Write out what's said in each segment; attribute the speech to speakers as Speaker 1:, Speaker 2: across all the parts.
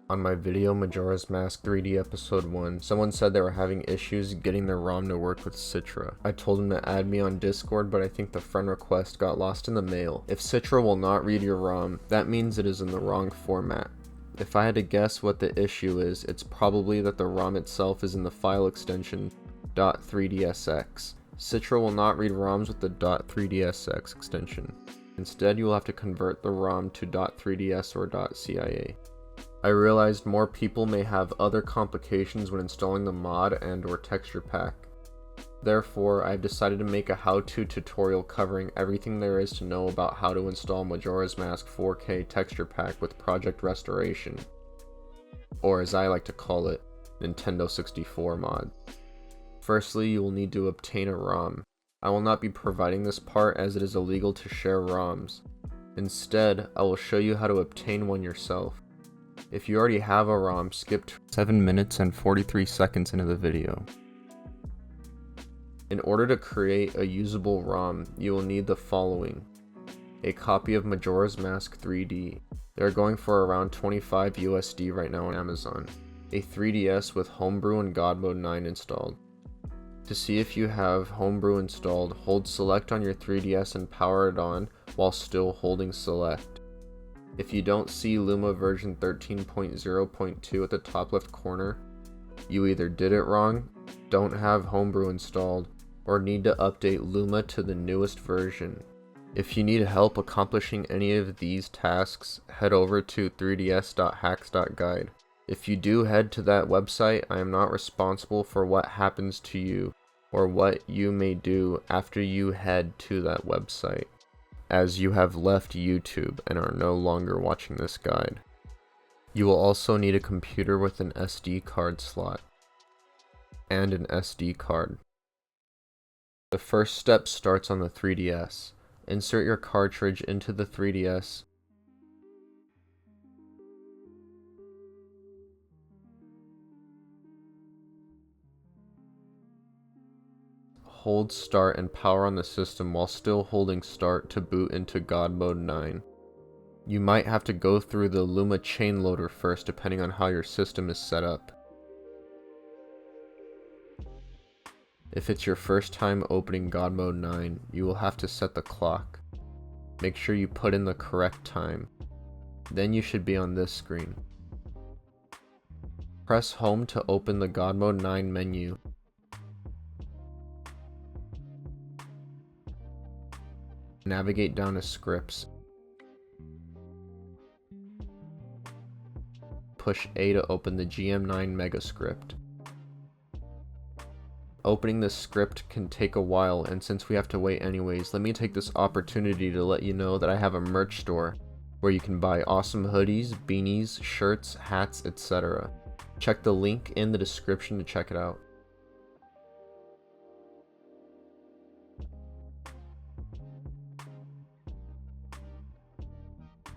Speaker 1: On my video Majora's Mask 3D episode 1, someone said they were having issues getting their ROM to work with Citra. I told them to add me on Discord, but I think the friend request got lost in the mail. If Citra will not read your ROM, that means it is in the wrong format. If I had to guess what the issue is, it's probably that the ROM itself is in the file extension .3dsx. Citra will not read ROMs with the .3dsx extension. Instead, you will have to convert the ROM to .3ds or .cia. I realized more people may have other complications when installing the mod and or texture pack. Therefore, I've decided to make a how-to tutorial covering everything there is to know about how to install Majora's Mask 4K texture pack with Project Restoration, or as I like to call it, Nintendo 64 mod. Firstly, you will need to obtain a ROM. I will not be providing this part as it is illegal to share ROMs. Instead, I will show you how to obtain one yourself. If you already have a ROM, skip 7 minutes and 43 seconds into the video. In order to create a usable ROM, you will need the following: a copy of Majora's Mask 3D. They are going for around 25 USD right now on Amazon. A 3DS with Homebrew and God Mode 9 installed. To see if you have Homebrew installed, hold select on your 3DS and power it on while still holding select. If you don't see Luma version 13.0.2 at the top left corner, you either did it wrong, don't have Homebrew installed, or need to update Luma to the newest version. If you need help accomplishing any of these tasks, head over to 3ds.hacks.guide. If you do head to that website, I am not responsible for what happens to you, or what you may do after you head to that website, as you have left YouTube and are no longer watching this guide. You will also need a computer with an SD card slot, and an SD card. The first step starts on the 3DS. Insert your cartridge into the 3DS. Hold start and power on the system while still holding start to boot into God Mode 9. You might have to go through the Luma chain loader first depending on how your system is set up. If it's your first time opening God Mode 9, you will have to set the clock. Make sure you put in the correct time. Then you should be on this screen. Press home to open the God Mode 9 menu. Navigate down to scripts. Push A to open the GM9 Mega script. Opening this script can take a while, and since we have to wait anyways, let me take this opportunity to let you know that I have a merch store where you can buy awesome hoodies, beanies, shirts, hats, etc. Check the link in the description to check it out.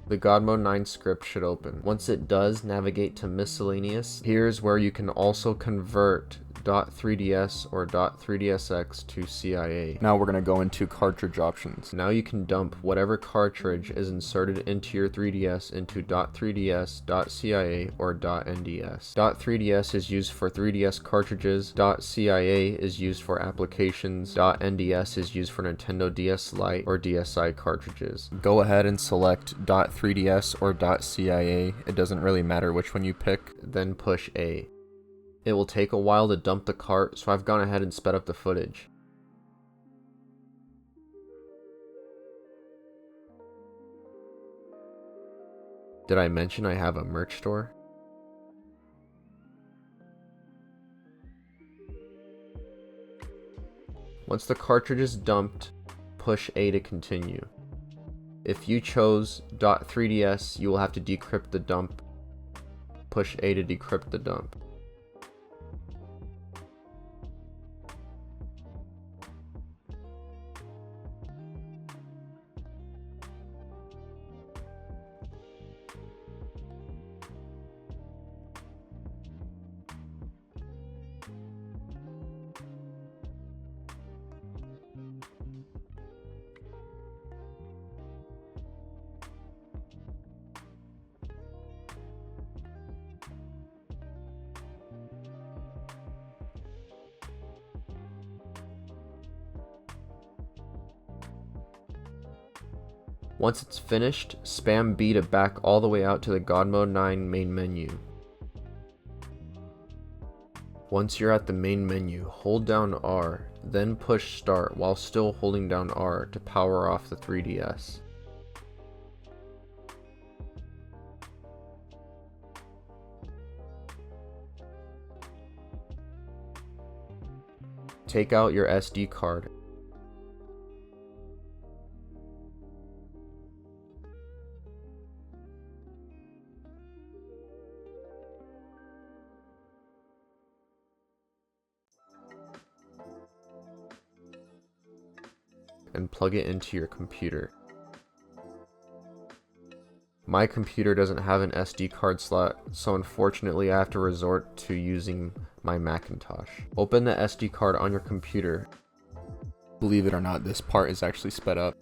Speaker 1: The God Mode 9 script should open. Once it does, navigate to miscellaneous. Here's where you can also convert .3ds or .3dsx to CIA. Now we're going to go into cartridge options. Now you can dump whatever cartridge is inserted into your 3ds into .3ds, .cia, or .nds. .3ds is used for 3ds cartridges, .cia is used for applications, .nds is used for Nintendo DS Lite or DSi cartridges. Go ahead and select .3ds or .cia, it doesn't really matter which one you pick, then push A. It will take a while to dump the cart, so I've gone ahead and sped up the footage. Did I mention I have a merch store? Once the cartridge is dumped, push A to continue. If you chose .3ds, you will have to decrypt the dump. Push A to decrypt the dump. Once it's finished, spam B to back all the way out to the God Mode 9 main menu. Once you're at the main menu, hold down R, then push start while still holding down R to power off the 3DS. Take out your SD card. And plug it into your computer. My computer doesn't have an SD card slot, so unfortunately I have to resort to using my Macintosh. Open the SD card on your computer. Believe it or not, this part is actually sped up.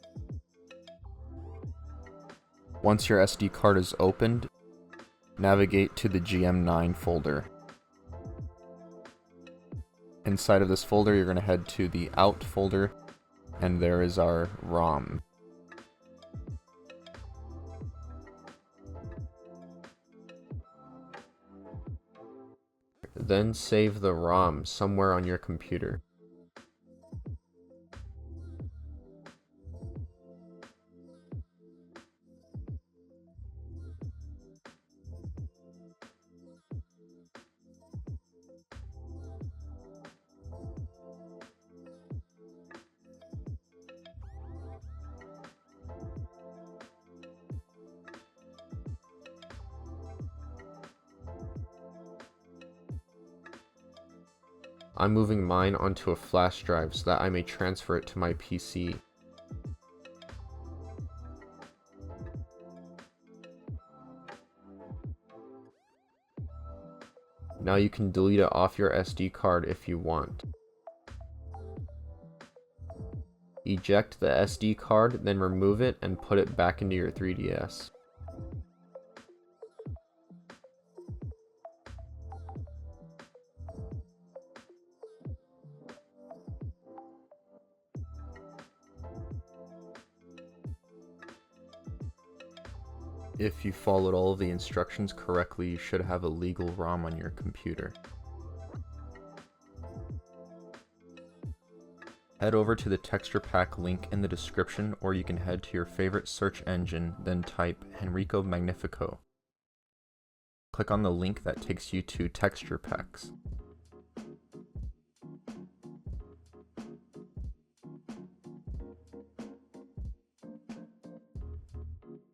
Speaker 1: Once your SD card is opened, navigate to the GM9 folder. Inside of this folder, you're going to head to the Out folder, and there is our ROM. Then save the ROM somewhere on your computer. I'm moving mine onto a flash drive so that I may transfer it to my PC. Now you can delete it off your SD card if you want. Eject the SD card, then remove it and put it back into your 3DS. If you followed all of the instructions correctly, you should have a legal ROM on your computer. Head over to the texture pack link in the description, or you can head to your favorite search engine, then type Henrico Magnifico. Click on the link that takes you to texture packs.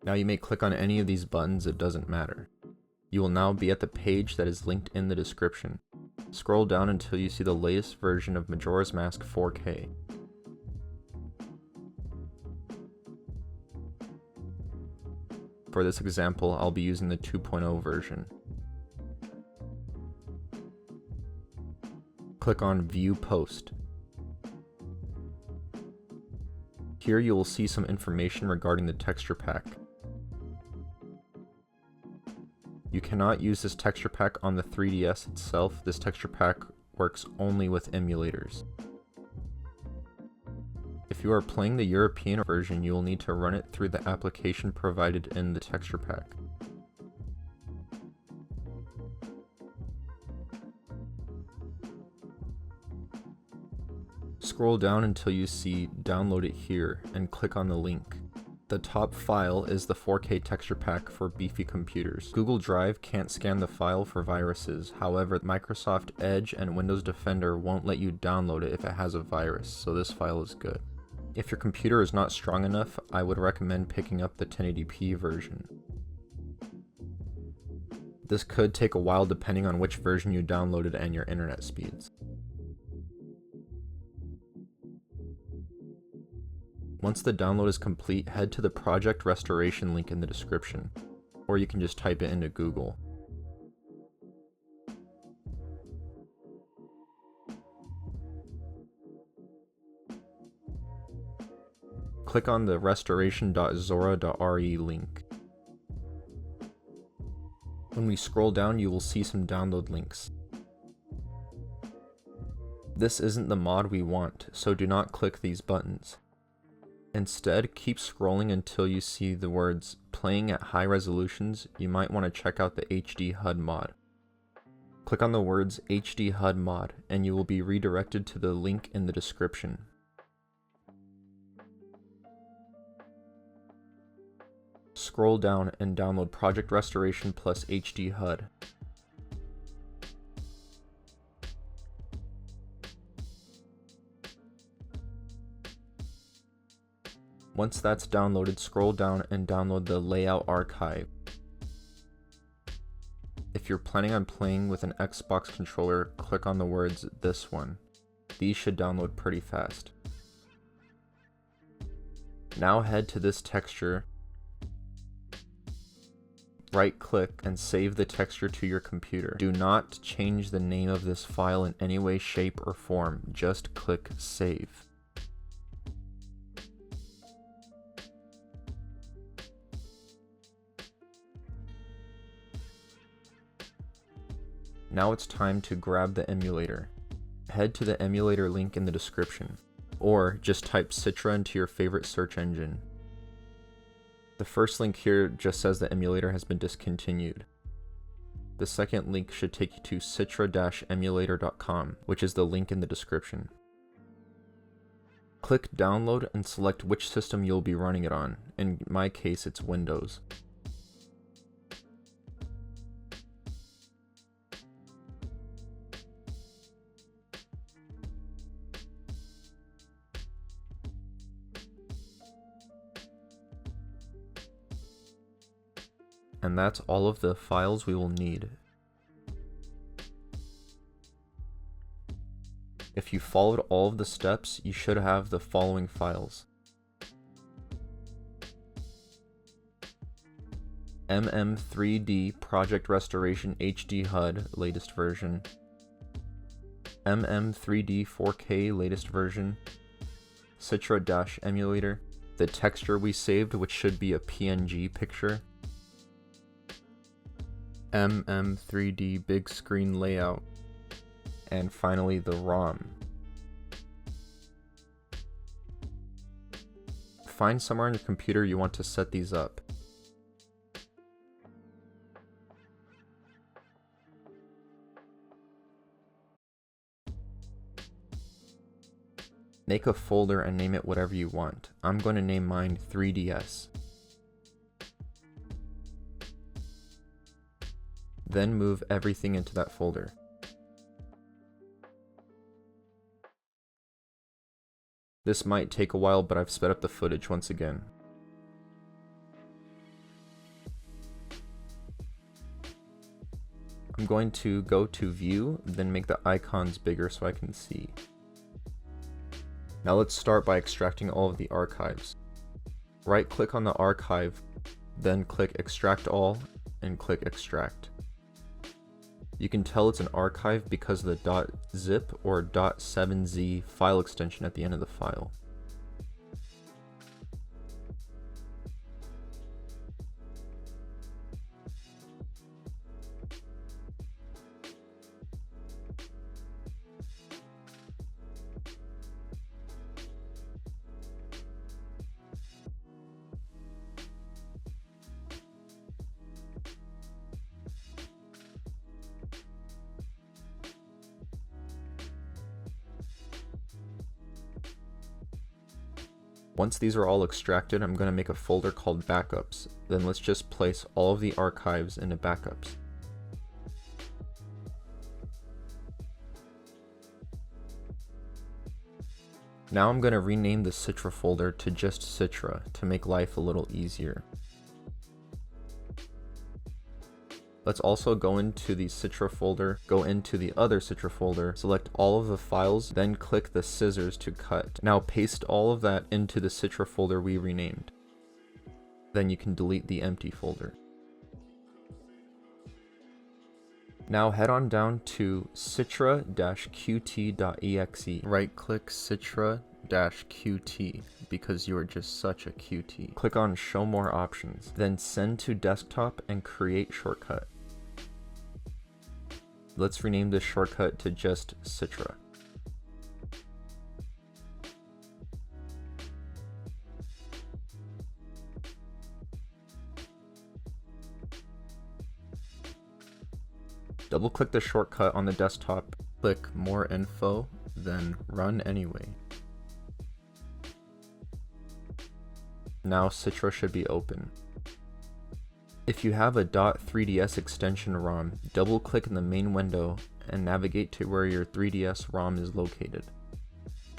Speaker 1: Now you may click on any of these buttons, it doesn't matter. You will now be at the page that is linked in the description. Scroll down until you see the latest version of Majora's Mask 4K. For this example, I'll be using the 2.0 version. Click on View Post. Here you will see some information regarding the texture pack. You cannot use this texture pack on the 3DS itself. This texture pack works only with emulators. If you are playing the European version, you will need to run it through the application provided in the texture pack. Scroll down until you see Download it here and click on the link. The top file is the 4K texture pack for beefy computers. Google Drive can't scan the file for viruses, however Microsoft Edge and Windows Defender won't let you download it if it has a virus, so this file is good. If your computer is not strong enough, I would recommend picking up the 1080p version. This could take a while depending on which version you downloaded and your internet speeds. Once the download is complete, head to the project restoration link in the description, or you can just type it into Google. Click on the restoration.zora.re link. When we scroll down, you will see some download links. This isn't the mod we want, so do not click these buttons. Instead, keep scrolling until you see the words playing at high resolutions. You might want to check out the HD HUD mod. Click on the words HD HUD mod and you will be redirected to the link in the description. Scroll down and download Project Restoration plus HD HUD. Once that's downloaded, scroll down and download the layout archive. If you're planning on playing with an Xbox controller, click on the words this one. These should download pretty fast. Now head to this texture, right click and save the texture to your computer. Do not change the name of this file in any way, shape, or form. Just click save. Now it's time to grab the emulator. Head to the emulator link in the description, or just type Citra into your favorite search engine. The first link here just says the emulator has been discontinued. The second link should take you to citra-emulator.com, which is the link in the description. Click download and select which system you'll be running it on. In my case, it's Windows. And that's all of the files we will need. If you followed all of the steps, you should have the following files: MM3D Project Restoration HD HUD latest version, MM3D 4K latest version, Citra-emulator, the texture we saved, which should be a PNG picture, MM3D big screen layout, and finally the ROM. Find somewhere on your computer you want to set these up. Make a folder and name it whatever you want. I'm going to name mine 3DS. Then move everything into that folder. This might take a while, but I've sped up the footage once again. I'm going to go to View, then make the icons bigger so I can see. Now let's start by extracting all of the archives. Right click on the archive, then click Extract All, and click Extract. You can tell it's an archive because of the .zip or .7z file extension at the end of the file. Once these are all extracted, I'm going to make a folder called Backups. Then let's just place all of the archives into Backups. Now I'm going to rename the Citra folder to just Citra to make life a little easier. Let's also go into the Citra folder, go into the other Citra folder, select all of the files, then click the scissors to cut. Now paste all of that into the Citra folder we renamed. Then you can delete the empty folder. Now head on down to citra-qt.exe. Right click Citra-qt because you are just such a QT. Click on Show More Options, then Send to Desktop and create shortcut. Let's rename this shortcut to just Citra. Double click the shortcut on the desktop, click More Info, then Run Anyway. Now Citra should be open. If you have a .3ds extension ROM, double click in the main window and navigate to where your 3ds ROM is located.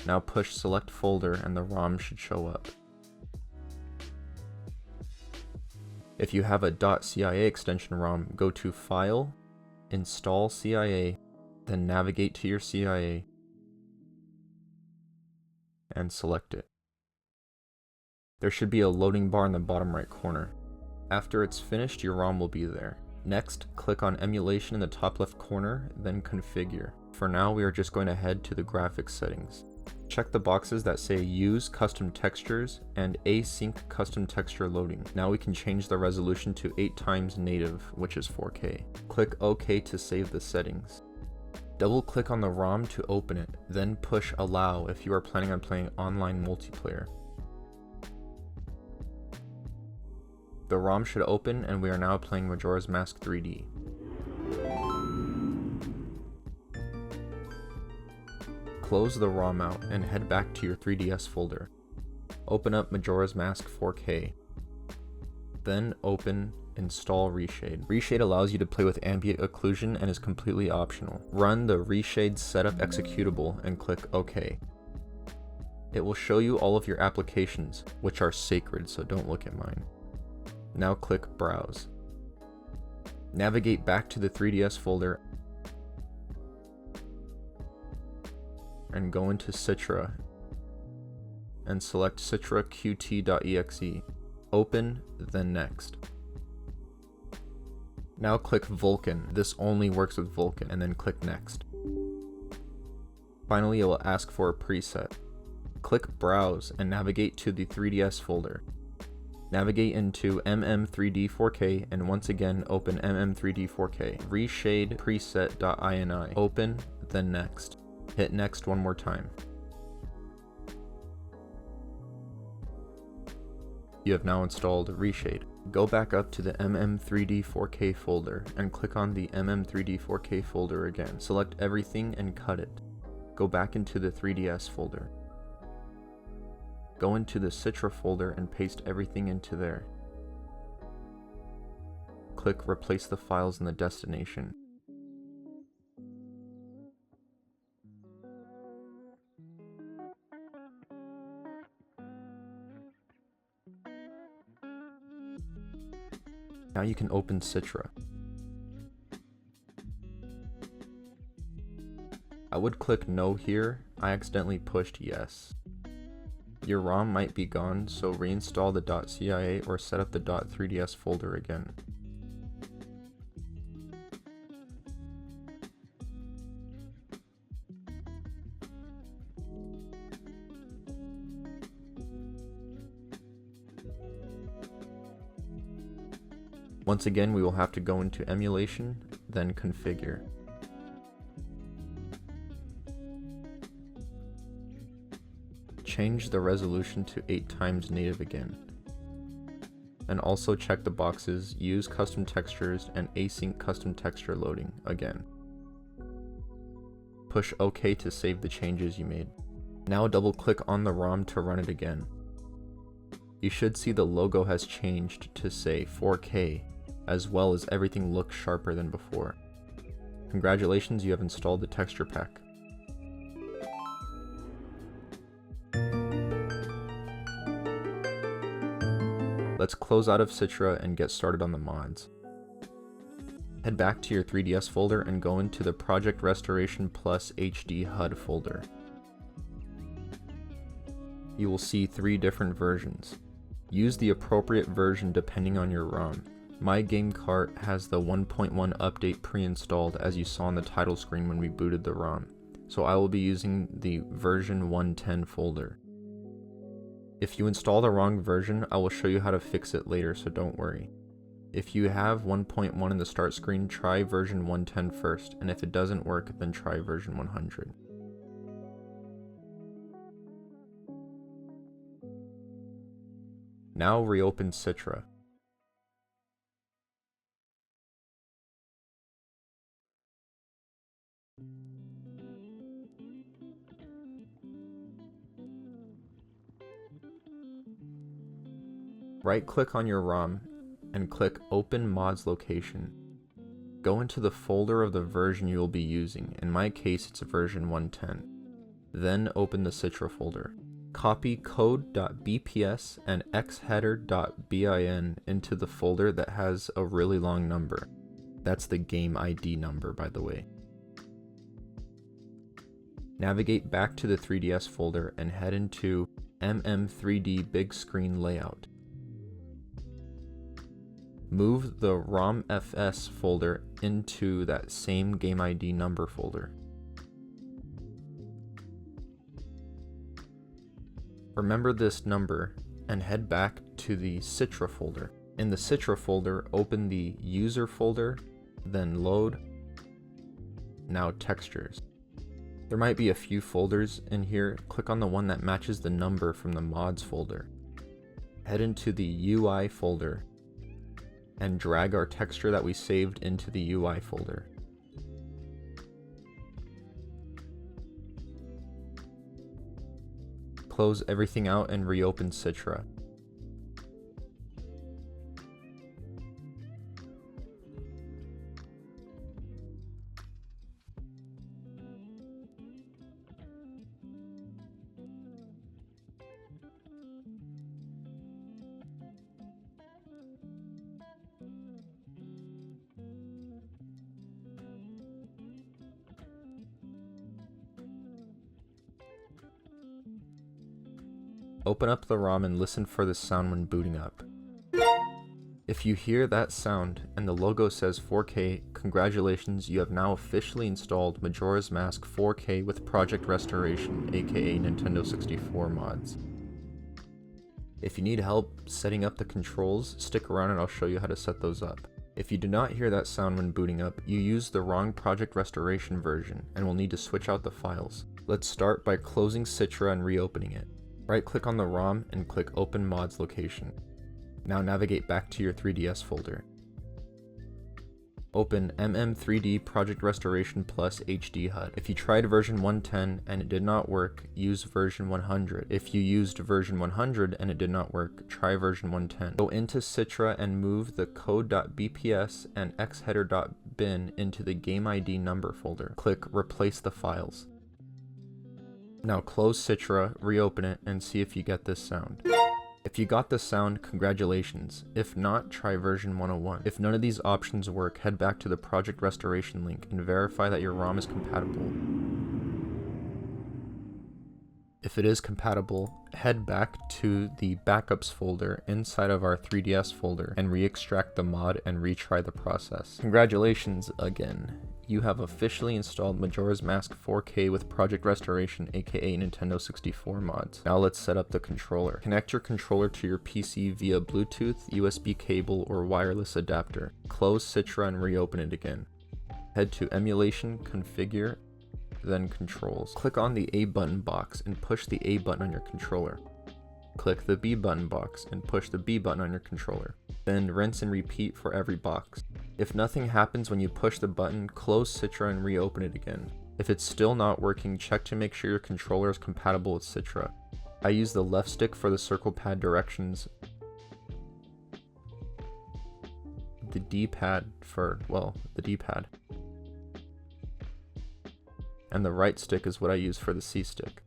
Speaker 1: Now push select folder and the ROM should show up. If you have a .cia extension ROM, go to File, Install CIA, then navigate to your CIA and select it. There should be a loading bar in the bottom right corner. After it's finished, your ROM will be there. Next, click on Emulation in the top left corner, then Configure. For now, we are just going to head to the graphics settings. Check the boxes that say Use Custom Textures and Async Custom Texture Loading. Now we can change the resolution to 8x native, which is 4K. Click OK to save the settings. Double click on the ROM to open it, then push Allow if you are planning on playing online multiplayer. The ROM should open and we are now playing Majora's Mask 3D. Close the ROM out and head back to your 3DS folder. Open up Majora's Mask 4K. Then open Install Reshade. Reshade allows you to play with ambient occlusion and is completely optional. Run the Reshade Setup executable and click OK. It will show you all of your applications, which are sacred, so don't look at mine. Now click Browse. Navigate back to the 3DS folder and go into Citra and select Citra Qt.exe. Open, then Next. Now click Vulkan. This only works with Vulkan, and then click Next. Finally, it will ask for a preset. Click Browse and navigate to the 3DS folder. Navigate into MM3D4K and once again open MM3D4K. Reshade preset.ini. Open, then Next. Hit Next one more time. You have now installed Reshade. Go back up to the MM3D4K folder and click on the MM3D4K folder again. Select everything and cut it. Go back into the 3DS folder. Go into the Citra folder and paste everything into there. Click Replace the files in the destination. Now you can open Citra. I would click No here. I accidentally pushed Yes. Your ROM might be gone, so reinstall the .cia or set up the .3ds folder again. Once again, we will have to go into Emulation, then Configure. Change the resolution to 8x native again. And also check the boxes Use Custom Textures and Async Custom Texture Loading again. Push OK to save the changes you made. Now double click on the ROM to run it again. You should see the logo has changed to say 4K, as well as everything looks sharper than before. Congratulations, you have installed the texture pack. Let's close out of Citra and get started on the mods. Head back to your 3DS folder and go into the Project Restoration Plus HD HUD folder. You will see 3 different versions. Use the appropriate version depending on your ROM. My game cart has the 1.1 update pre-installed as you saw on the title screen when we booted the ROM, so I will be using the version 110 folder. If you install the wrong version, I will show you how to fix it later, so don't worry. If you have 1.1 in the start screen, try version 110 first, and if it doesn't work, then try version 100. Now reopen Citra. Right click on your ROM and click Open Mods Location. Go into the folder of the version you will be using. In my case, it's version 110. Then open the Citra folder. Copy code.bps and xheader.bin into the folder that has a really long number. That's the game ID number, by the way. Navigate back to the 3DS folder and head into MM3D Big Screen Layout. Move the ROMFS folder into that same game ID number folder. Remember this number and head back to the Citra folder. In the Citra folder, open the user folder, then load. Now textures. There might be a few folders in here. Click on the one that matches the number from the mods folder. Head into the UI folder and drag our texture that we saved into the UI folder. Close everything out and reopen Citra. Open up the ROM and listen for the sound when booting up. If you hear that sound and the logo says 4K, congratulations, you have now officially installed Majora's Mask 4K with Project Restoration, aka Nintendo 64 mods. If you need help setting up the controls, stick around and I'll show you how to set those up. If you do not hear that sound when booting up, you used the wrong Project Restoration version and will need to switch out the files. Let's start by closing Citra and reopening it. Right click on the ROM and click Open Mods Location. Now navigate back to your 3DS folder. Open MM3D Project Restoration Plus HD HUD. If you tried version 110 and it did not work, use version 100. If you used version 100 and it did not work, try version 110. Go into Citra and move the code.bps and xheader.bin into the game ID number folder. Click Replace the files. Now close Citra, reopen it, and see if you get this sound. If you got this sound, congratulations. If not, try version 101. If none of these options work, head back to the Project Restoration link and verify that your ROM is compatible. If it is compatible, head back to the Backups folder inside of our 3DS folder and re-extract the mod and retry the process. Congratulations again. You have officially installed Majora's Mask 4K with Project Restoration, aka Nintendo 64 mods. Now let's set up the controller. Connect your controller to your PC via Bluetooth, USB cable, or wireless adapter. Close Citra and reopen it again. Head to Emulation, Configure, then Controls. Click on the A button box and push the A button on your controller. Click the B button box and push the B button on your controller. Then rinse and repeat for every box. If nothing happens when you push the button, close Citra and reopen it again. If it's still not working, check to make sure your controller is compatible with Citra. I use the left stick for the circle pad directions, the D-pad for, well, the D-pad. And the right stick is what I use for the C stick.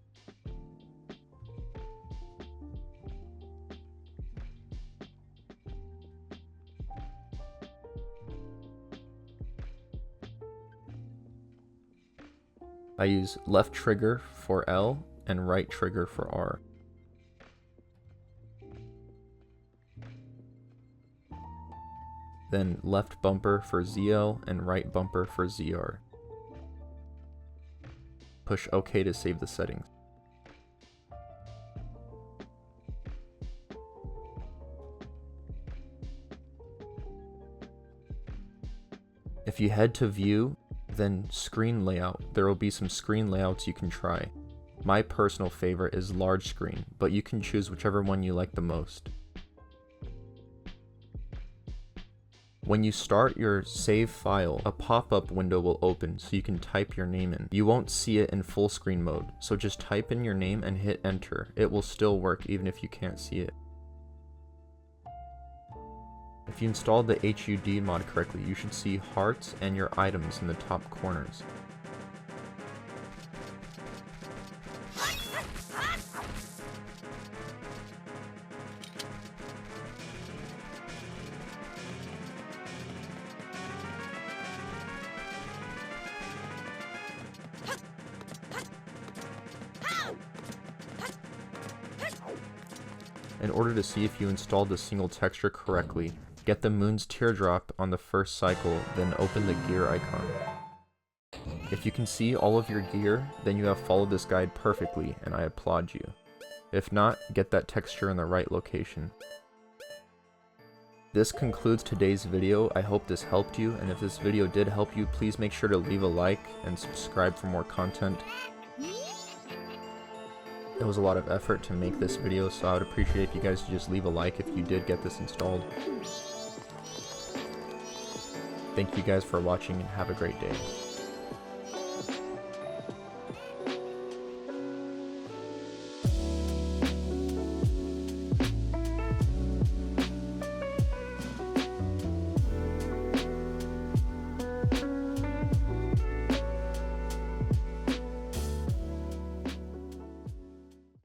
Speaker 1: I use left trigger for L and right trigger for R. Then left bumper for ZL and right bumper for ZR. Push OK to save the settings. If you head to View, then Screen Layout, there will be some screen layouts you can try. My personal favorite is large screen, but you can choose whichever one you like the most. When you start your save file, a pop-up window will open so you can type your name in. You won't see it in full screen mode, so just type in your name and hit enter. It will still work even if you can't see it. If you installed the HUD mod correctly, you should see hearts and your items in the top corners. In order to see if you installed the single texture correctly, get the moon's teardrop on the first cycle, then open the gear icon. If you can see all of your gear, then you have followed this guide perfectly, and I applaud you. If not, get that texture in the right location. This concludes today's video. I hope this helped you, and if this video did help you, please make sure to leave a like and subscribe for more content. It was a lot of effort to make this video, so I would appreciate if you guys just leave a like if you did get this installed. Thank you guys for watching and have a great day.